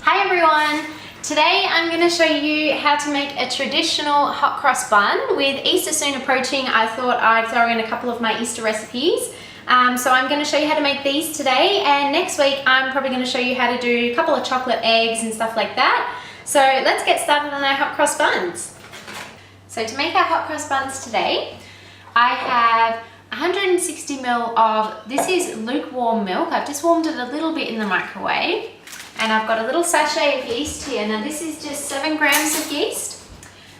Hi everyone! Today I'm going to show you how to make a traditional hot cross bun. With Easter soon approaching, I thought I'd throw in a couple of my Easter recipes. So I'm going to show you how to make these today, and next week I'm probably going to show you how to do a couple of chocolate eggs and stuff like that. So let's get started on our hot cross buns. So to make our hot cross buns today, I have 160 ml of, this is lukewarm milk. I've just warmed it a little bit in the microwave. And I've got a little sachet of yeast here. Now this is just 7 grams of yeast.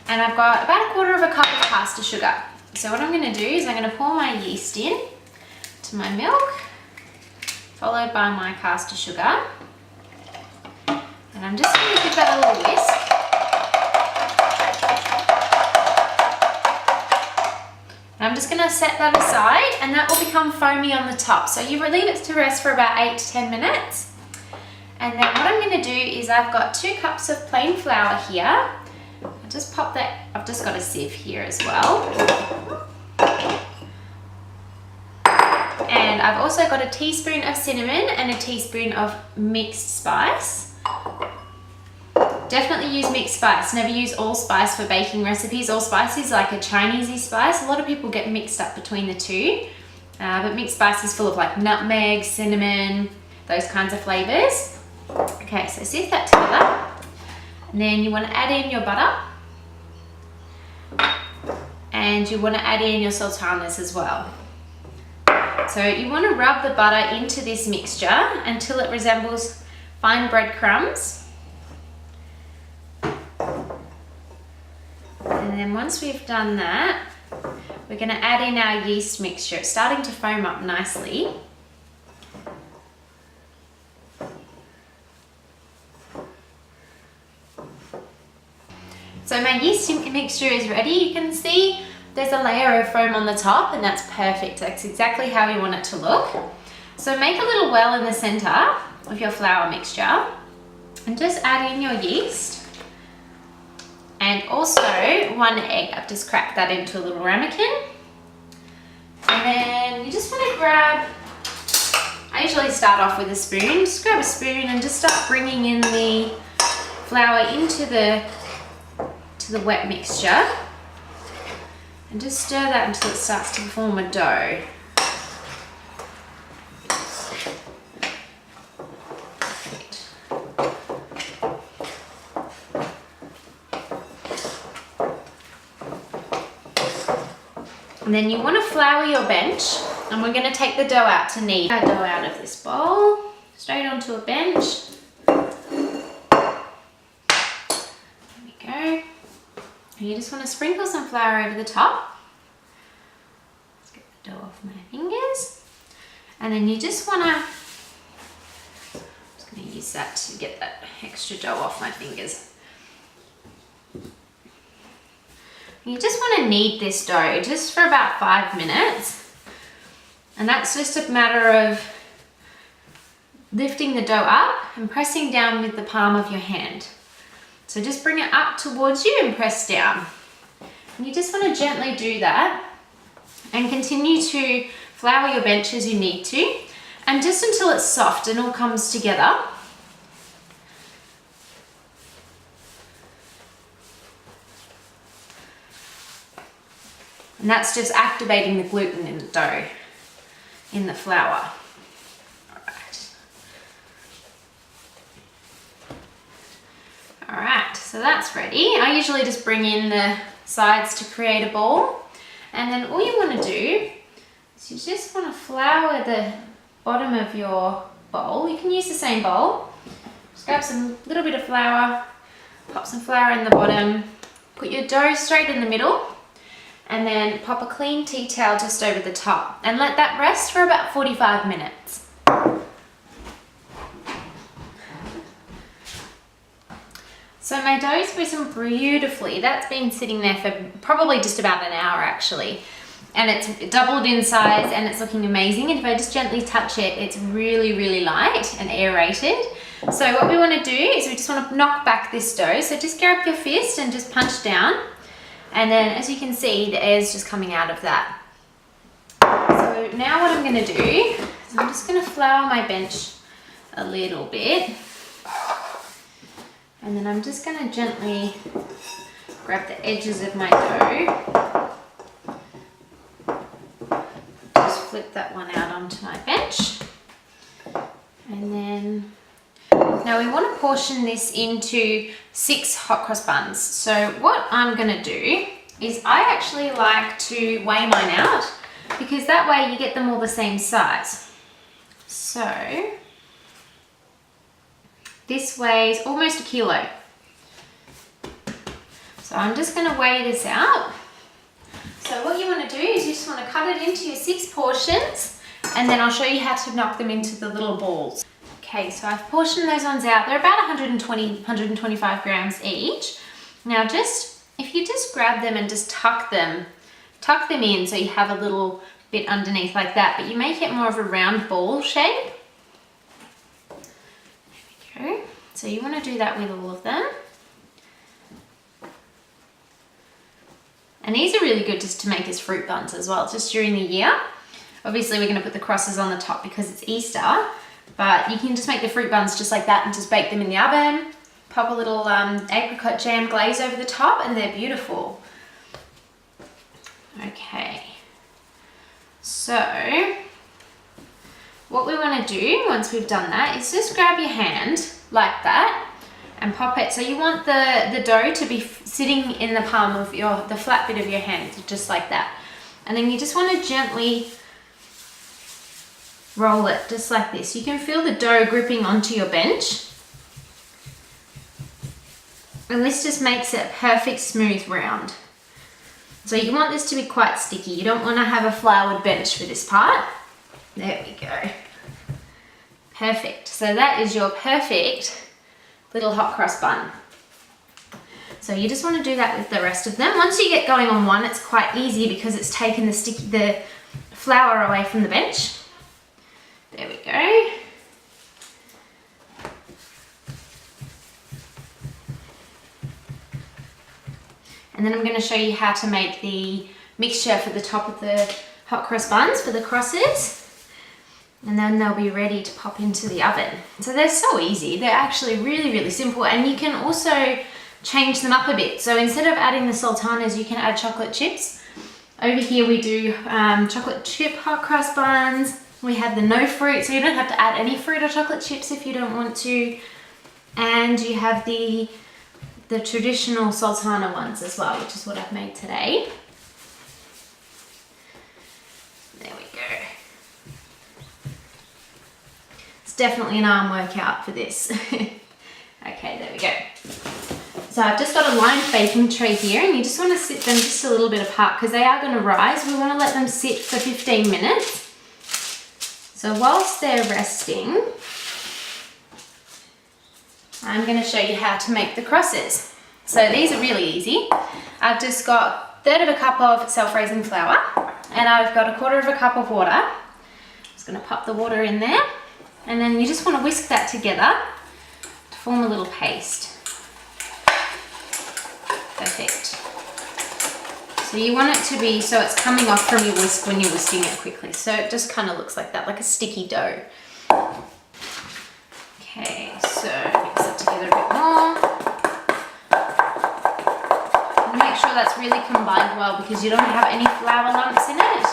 And I've got about 1/4 cup of caster sugar. So what I'm going to do is I'm going to pour my yeast in to my milk, followed by my caster sugar. And I'm just going to give that a little whisk. And I'm just going to set that aside, and that will become foamy on the top. So you leave it to rest for about 8 to 10 minutes. And then what I'm going to do is I've got 2 cups of plain flour here. I'll just pop that, I've just got a sieve here as well. And I've also got a teaspoon of cinnamon and a teaspoon of mixed spice. Definitely use mixed spice, never use allspice for baking recipes. Allspice is like a Chinese-y spice. A lot of people get mixed up between the two. But mixed spice is full of like nutmeg, cinnamon, those kinds of flavors. Okay, so sift that together, and then you want to add in your butter, and you want to add in your sultanas as well. So you want to rub the butter into this mixture until it resembles fine breadcrumbs. And then once we've done that, we're going to add in our yeast mixture. It's starting to foam up nicely. So my yeast mixture is ready. You can see there's a layer of foam on the top, and that's perfect. That's exactly how we want it to look. So make a little well in the center of your flour mixture and just add in your yeast. And also 1 egg. I've just cracked that into a little ramekin. And then you just want to grab, I usually start off with a spoon. Just grab a spoon and just start bringing in the flour into the wet mixture, and just stir that until it starts to form a dough. And then you want to flour your bench, and we're going to take the dough out to knead. Our dough out of this bowl, straight onto a bench. And you just want to sprinkle some flour over the top. Let's get the dough off my fingers. And then you just want to, I'm just going to use that to get that extra dough off my fingers. You just want to knead this dough just for about 5 minutes. And that's just a matter of lifting the dough up and pressing down with the palm of your hand. So just bring it up towards you and press down. And you just want to gently do that and continue to flour your bench as you need to, and just until it's soft and all comes together. And that's just activating the gluten in the dough, in the flour. Alright, so that's ready. I usually just bring in the sides to create a ball. And then all you want to do is you just want to flour the bottom of your bowl. You can use the same bowl. Just grab some little bit of flour, pop some flour in the bottom, put your dough straight in the middle, and then pop a clean tea towel just over the top. And let that rest for about 45 minutes. So my dough's risen beautifully. That's been sitting there for probably just about an hour actually. And it's doubled in size and it's looking amazing. And if I just gently touch it, it's really, really light and aerated. So what we want to do is we just want to knock back this dough. So just grab your fist and just punch down. And then as you can see, the air's just coming out of that. So now what I'm going to do is I'm just going to flour my bench a little bit. And then I'm just going to gently grab the edges of my dough. Just flip that one out onto my bench. And then, now we want to portion this into 6 hot cross buns. So what I'm going to do is I actually like to weigh mine out because that way you get them all the same size. So this weighs almost 1 kilo. So I'm just going to weigh this out. So what you want to do is you just want to cut it into your 6 portions, and then I'll show you how to knock them into the little balls. Okay, so I've portioned those ones out. They're about 125 grams each. Now if you just grab them and just tuck them in so you have a little bit underneath like that, but you make it more of a round ball shape. There we go. So you want to do that with all of them. And these are really good just to make as fruit buns as well, just during the year. Obviously we're going to put the crosses on the top because it's Easter, but you can just make the fruit buns just like that and just bake them in the oven. Pop a little apricot jam glaze over the top and they're beautiful. Okay, so what we want to do once we've done that is just grab your hand like that and pop it. So you want the dough to be sitting in the palm of the flat bit of your hand, just like that. And then you just want to gently roll it just like this. You can feel the dough gripping onto your bench. And this just makes it a perfect smooth round. So you want this to be quite sticky. You don't want to have a floured bench for this part. There we go. Perfect. So that is your perfect little hot cross bun. So you just want to do that with the rest of them. Once you get going on one, it's quite easy because it's taken the flour away from the bench. There we go. And then I'm going to show you how to make the mixture for the top of the hot cross buns for the crosses. And then they'll be ready to pop into the oven. So they're so easy. They're actually really, really simple. And you can also change them up a bit. So instead of adding the sultanas, you can add chocolate chips. Over here we do chocolate chip hot cross buns. We have the no fruit, so you don't have to add any fruit or chocolate chips if you don't want to. And you have the traditional sultana ones as well, which is what I've made today. There we go. It's definitely an arm workout for this. Okay, there we go. So I've just got a lined baking tray here, and you just want to sit them just a little bit apart because they are going to rise. We want to let them sit for 15 minutes. So whilst they're resting, I'm going to show you how to make the crosses. So these are really easy. I've just got 1/3 cup of self-raising flour, and I've got 1/4 cup of water. I'm just going to pop the water in there, and then you just want to whisk that together to form a little paste. Perfect. So you want it to be so it's coming off from your whisk when you're whisking it quickly. So it just kind of looks like that, like a sticky dough. Okay, so mix it together a bit more. And make sure that's really combined well because you don't have any flour lumps in it.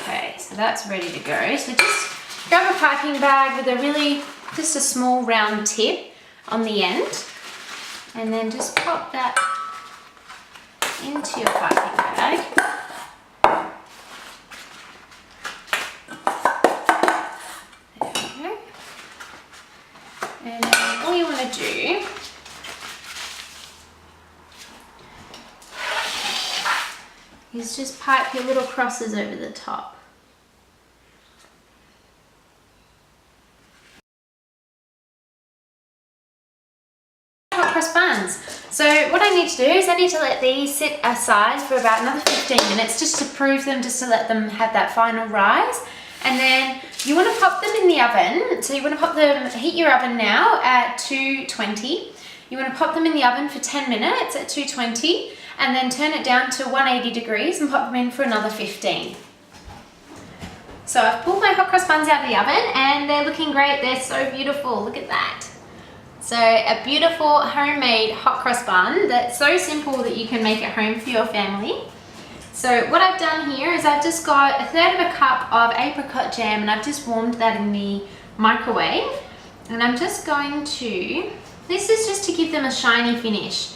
Okay, so that's ready to go. So just grab a piping bag with just a small round tip on the end, and then just pop that into your piping bag. There we go. And then all you want to do is just pipe your little crosses over the top. Hot cross buns. So what I need to do is I need to let these sit aside for about another 15 minutes just to prove them, just to let them have that final rise. And then you want to pop them in the oven. So you want to heat your oven now at 220. You want to pop them in the oven for 10 minutes at 220 and then turn it down to 180 degrees and pop them in for another 15. So I've pulled my hot cross buns out of the oven and they're looking great. They're so beautiful. Look at that. So a beautiful homemade hot cross bun that's so simple that you can make at home for your family. So what I've done here is I've just got 1/3 of a cup of apricot jam, and I've just warmed that in the microwave. And I'm just going to, this is just to give them a shiny finish.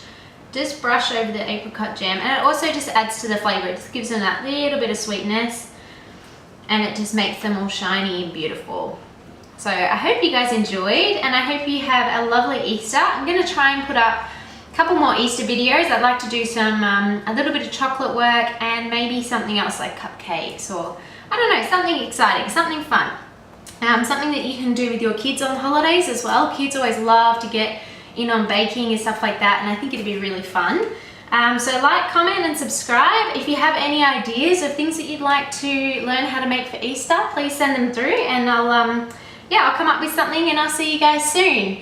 Just brush over the apricot jam, and it also just adds to the flavour. It just gives them that little bit of sweetness, and it just makes them all shiny and beautiful. So I hope you guys enjoyed, and I hope you have a lovely Easter. I'm going to try and put up a couple more Easter videos. I'd like to do some, a little bit of chocolate work, and maybe something else like cupcakes, or I don't know, something exciting, something fun. Something that you can do with your kids on holidays as well. Kids always love to get in on baking and stuff like that, and I think it'd be really fun. So like, comment and subscribe. If you have any ideas of things that you'd like to learn how to make for Easter, please send them through, and I'll come up with something, and I'll see you guys soon.